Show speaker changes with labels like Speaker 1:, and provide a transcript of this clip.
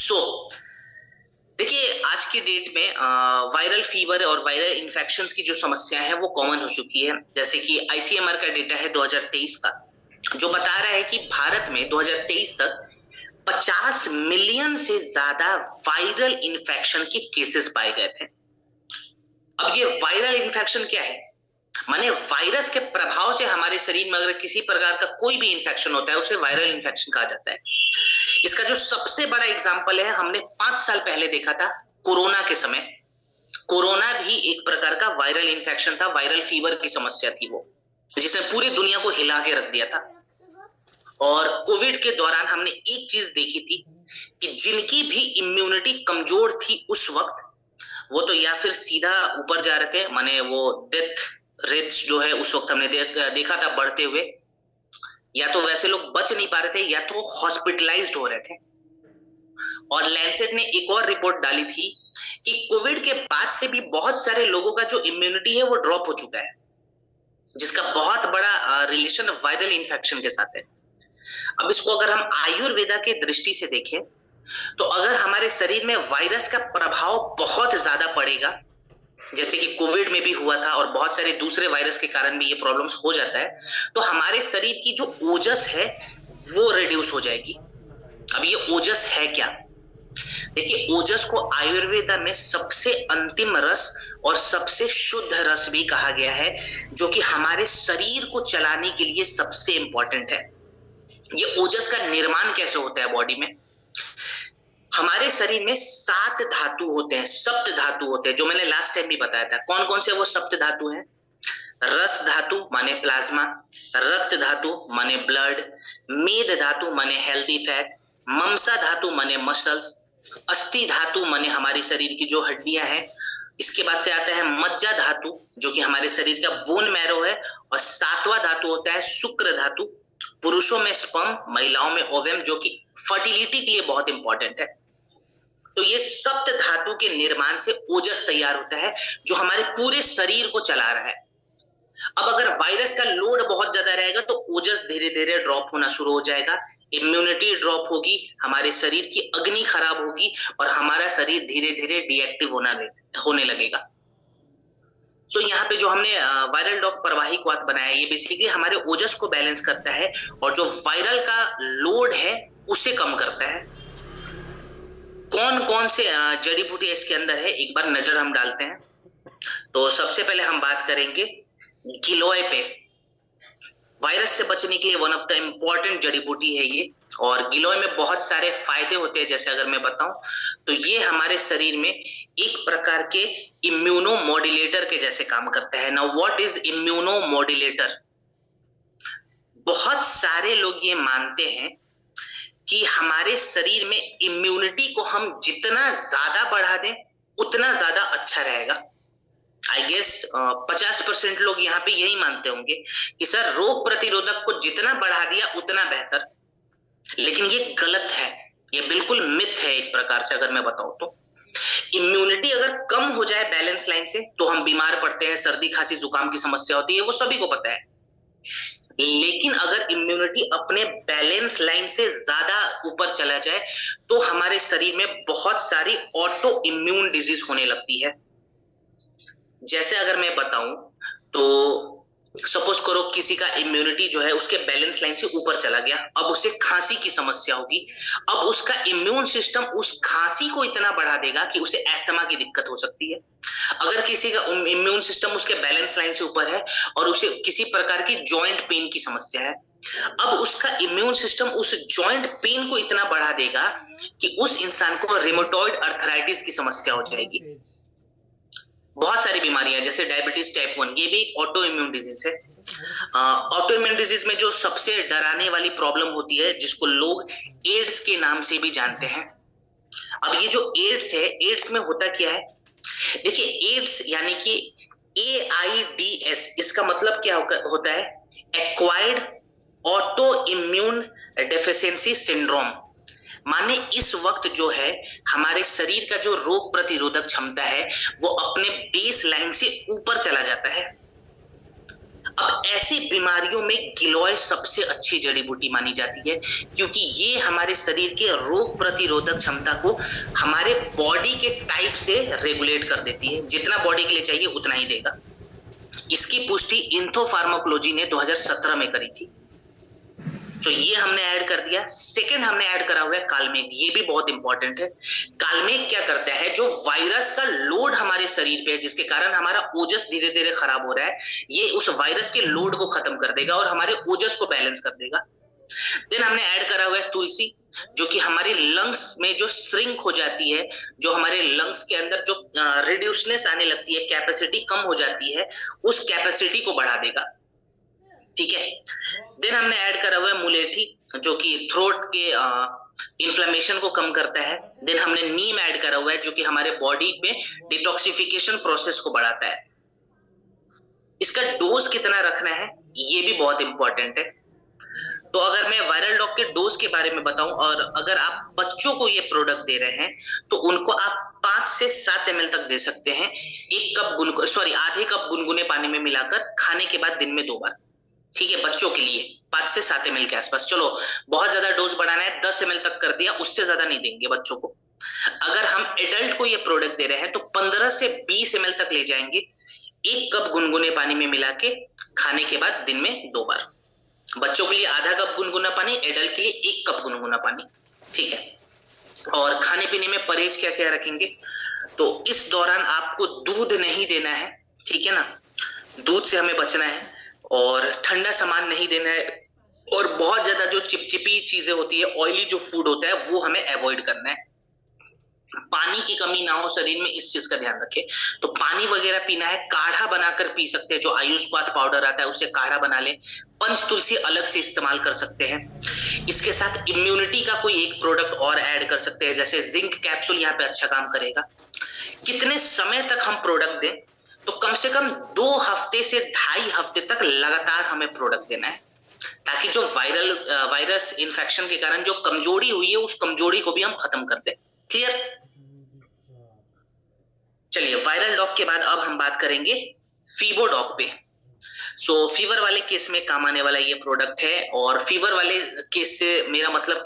Speaker 1: सो देखिए, आज की डेट में वायरल फीवर और वायरल इन्फेक्शंस की जो समस्या है वो कॉमन हो चुकी है। जैसे कि आईसीएमआर का डेटा है 2023 का, जो बता रहा है कि भारत में 2023 तक 50 मिलियन से ज्यादा वायरल इन्फेक्शन के केसेस पाए गए थे। अब ये वायरल इन्फेक्शन क्या है? माने वायरस के प्रभाव से हमारे शरीर में अगर किसी प्रकार का कोई भी इन्फेक्शन होता है उसे वायरल इन्फेक्शन कहा जाता है। इसका जो सबसे बड़ा एग्जाम्पल है, हमने 5 साल पहले देखा था कोरोना के समय। कोरोना भी एक प्रकार का वायरल इन्फेक्शन था, वायरल फीवर की समस्या थी वो, जिसने पूरी दुनिया को हिला के रख दिया था। और कोविड के दौरान हमने एक चीज देखी थी कि जिनकी भी इम्यूनिटी कमजोर थी उस वक्त, वो तो या फिर सीधा ऊपर जा रहे थे, माने वो डेथ रेट्स जो है उस वक्त हमने देखा था बढ़ते हुए, या तो वैसे लोग बच नहीं पा रहे थे या तो हॉस्पिटलाइज्ड हो रहे थे। और लैंसेट ने एक और रिपोर्ट डाली थी कि कोविड के बाद से भी बहुत सारे लोगों का जो इम्यूनिटी है वो ड्रॉप हो चुका है, जिसका बहुत बड़ा रिलेशन वायरल इन्फेक्शन के साथ है। अब इसको अगर हम आयुर्वेदा के दृष्टि से देखें तो अगर हमारे शरीर में वायरस का प्रभाव बहुत ज्यादा पड़ेगा, जैसे कि कोविड में भी हुआ था और बहुत सारे दूसरे वायरस के कारण भी ये प्रॉब्लम्स हो जाता है, तो हमारे शरीर की जो ओजस है वो रिड्यूस हो जाएगी। अब ये ओजस है क्या? देखिए, ओजस को आयुर्वेदा में सबसे अंतिम रस और सबसे शुद्ध रस भी कहा गया है, जो कि हमारे शरीर को चलाने के लिए सबसे इंपॉर्टेंट है। ये ओजस का निर्माण कैसे होता है बॉडी में? हमारे शरीर में 7 धातु होते हैं, सप्त धातु होते हैं, जो मैंने लास्ट टाइम भी बताया था। कौन कौन से वो सप्त धातु हैं? रस धातु माने प्लाज्मा, रक्त धातु माने ब्लड, मेद धातु माने हेल्दी फैट, ममसा धातु माने मसल्स, अस्थि धातु माने हमारी शरीर की जो हड्डियां हैं। इसके बाद से आता है मज्जा धातु, जो कि हमारे शरीर का बोन मैरो है। और 7वां धातु होता है शुक्र धातु, पुरुषों में स्पर्म, महिलाओं में ओवम, जो कि फर्टिलिटी के लिए बहुत इंपॉर्टेंट है। तो ये सप्त धातु के निर्माण से ओजस तैयार होता है, जो हमारे पूरे शरीर को चला रहा है। अब अगर वायरस का लोड बहुत ज्यादा रहेगा तो ओजस धीरे धीरे ड्रॉप होना शुरू हो जाएगा, इम्यूनिटी ड्रॉप होगी, हमारे शरीर की अग्नि खराब होगी और हमारा शरीर धीरे धीरे डीएक्टिव होने लगेगा। सो यहाँ पे जो हमने वायरल डॉग प्रवाहिक वात बनाया, ये बेसिकली हमारे ओजस को बैलेंस करता है और जो वायरल का लोड है उसे कम करता है। कौन कौन से जड़ी बूटी इसके अंदर है, एक बार नजर हम डालते हैं। तो सबसे पहले हम बात करेंगे गिलोय पे। वायरस से बचने के लिए वन ऑफ द इम्पोर्टेंट जड़ी बूटी है ये, और गिलोय में बहुत सारे फायदे होते हैं। जैसे अगर मैं बताऊं तो ये हमारे शरीर में एक प्रकार के इम्यूनो मॉड्यूलेटर के जैसे काम करता है। Now what is immuno modulator? बहुत सारे लोग ये मानते हैं कि हमारे शरीर में इम्यूनिटी को हम जितना ज्यादा बढ़ा दें उतना ज्यादा अच्छा रहेगा। आई गेस 50% लोग यहाँ पे यही मानते होंगे कि सर रोग प्रतिरोधक को जितना बढ़ा दिया उतना बेहतर। लेकिन ये गलत है, ये बिल्कुल मिथ है एक प्रकार से। अगर मैं बताऊं तो इम्यूनिटी अगर कम हो जाए बैलेंस लाइन से तो हम बीमार पड़ते हैं, सर्दी खांसी जुकाम की समस्या होती है, वो सभी को पता है। लेकिन अगर इम्यूनिटी अपने बैलेंस लाइन से ज्यादा ऊपर चला जाए तो हमारे शरीर में बहुत सारी ऑटो इम्यून डिजीज होने लगती है। जैसे अगर मैं बताऊं तो सपोज करो किसी का इम्यूनिटी जो है उसके बैलेंस लाइन से ऊपर चला गया, अब उसे खांसी की समस्या होगी। अब उसका इम्यून सिस्टम उस खांसी को इतना बढ़ा देगा कि उसे अस्थमा की दिक्कत हो सकती है। अगर किसी का इम्यून सिस्टम उसके बैलेंस लाइन से ऊपर है और उसे किसी प्रकार की जॉइंट पेन की समस्या है, अब उसका इम्यून सिस्टम उस जॉइंट पेन को इतना बढ़ा देगा कि उस इंसान को रिमोटॉइड अर्थराइटिस की समस्या हो जाएगी। बहुत सारी बीमारियां जैसे डायबिटीज टाइप 1, ये भी ऑटो इम्यून डिजीज है। ऑटो इम्यून डिजीज में जो सबसे डराने वाली प्रॉब्लम होती है, जिसको लोग एड्स के नाम से भी जानते हैं। अब ये जो एड्स है, एड्स में होता क्या है? देखिए, एड्स यानी कि AIDS, इसका मतलब क्या होता है? Acquired auto immune deficiency syndrome. माने इस वक्त जो है हमारे शरीर का जो रोग प्रतिरोधक क्षमता है वो अपने बेस लाइन से ऊपर चला जाता है। अब ऐसी बीमारियों में गिलोय सबसे अच्छी जड़ी बूटी मानी जाती है, क्योंकि ये हमारे शरीर के रोग प्रतिरोधक क्षमता को हमारे बॉडी के टाइप से रेगुलेट कर देती है। जितना बॉडी के लिए चाहिए उतना ही देगा। इसकी पुष्टि इंथो फार्माकोलॉजी ने 2017 में करी थी। तो ये हमने ऐड कर दिया। सेकंड हमने ऐड करा हुआ है कालमेघ, ये भी बहुत इंपॉर्टेंट है। कालमेघ क्या करता है, जो वायरस का लोड हमारे शरीर पे है, जिसके कारण हमारा ओजस धीरे धीरे खराब हो रहा है, ये उस वायरस के लोड को खत्म कर देगा और हमारे ओजस को बैलेंस कर देगा। देन हमने ऐड करा हुआ है तुलसी, जो कि हमारे लंग्स में जो श्रिंक हो जाती है, जो हमारे लंग्स के अंदर जो रिड्यूसनेस आने लगती है, कैपेसिटी कम हो जाती है, उस कैपेसिटी को बढ़ा देगा। ठीक है। देन हमने ऐड करा हुआ है मुलेठी, जो कि थ्रोट के इन्फ्लेमेशन को कम करता है। देन हमने नीम ऐड करा हुआ है, जो कि हमारे बॉडी में डिटॉक्सिफिकेशन प्रोसेस को बढ़ाता है। इसका डोज कितना रखना है ये भी बहुत इंपॉर्टेंट है। तो अगर मैं वायरल डॉग के डोज के बारे में बताऊं, और अगर आप बच्चों को ये प्रोडक्ट दे रहे हैं तो उनको आप 5 से 7 ml तक दे सकते हैं, आधे कप गुनगुने पानी में मिलाकर खाने के बाद दिन में 2 बार। ठीक है, बच्चों के लिए 5 से 7 ml के आसपास। चलो बहुत ज्यादा डोज बढ़ाना है, 10 ml तक कर दिया, उससे ज्यादा नहीं देंगे बच्चों को। अगर हम एडल्ट को ये प्रोडक्ट दे रहे हैं तो 15 से 20 ml तक ले जाएंगे, 1 कप गुनगुने पानी में मिला के खाने के बाद दिन में 2 बार। बच्चों के लिए आधा कप गुनगुना पानी, एडल्ट के लिए 1 कप गुनगुना पानी। ठीक है। और खाने पीने में परहेज क्या क्या रखेंगे, तो इस दौरान आपको दूध नहीं देना है। ठीक है ना, दूध से हमें बचना है, और ठंडा सामान नहीं देना है, और बहुत ज्यादा जो चिपचिपी चीजें होती है, ऑयली जो फूड होता है, वो हमें अवॉइड करना है। पानी की कमी ना हो शरीर में, इस चीज का ध्यान रखें। तो पानी वगैरह पीना है, काढ़ा बनाकर पी सकते हैं, जो आयुष्पाथ पाउडर आता है उससे काढ़ा बना ले। पंच तुलसी अलग से इस्तेमाल कर सकते हैं। इसके साथ इम्यूनिटी का कोई एक प्रोडक्ट और ऐड कर सकते हैं, जैसे जिंक कैप्सूल यहाँ पे अच्छा काम करेगा। कितने समय तक हम प्रोडक्ट दें, तो कम से कम 2 हफ्ते से 2.5 हफ्ते तक लगातार हमें प्रोडक्ट देना है, ताकि जो वायरस इन्फेक्शन के कारण जो कमजोरी हुई है, उस कमजोरी को भी हम खत्म कर दें। क्लियर? चलिए, वायरल डॉग के बाद अब हम बात करेंगे फीवर डॉग पे। फीवर वाले केस में काम आने वाला ये प्रोडक्ट है, और फीवर वाले केस से मेरा मतलब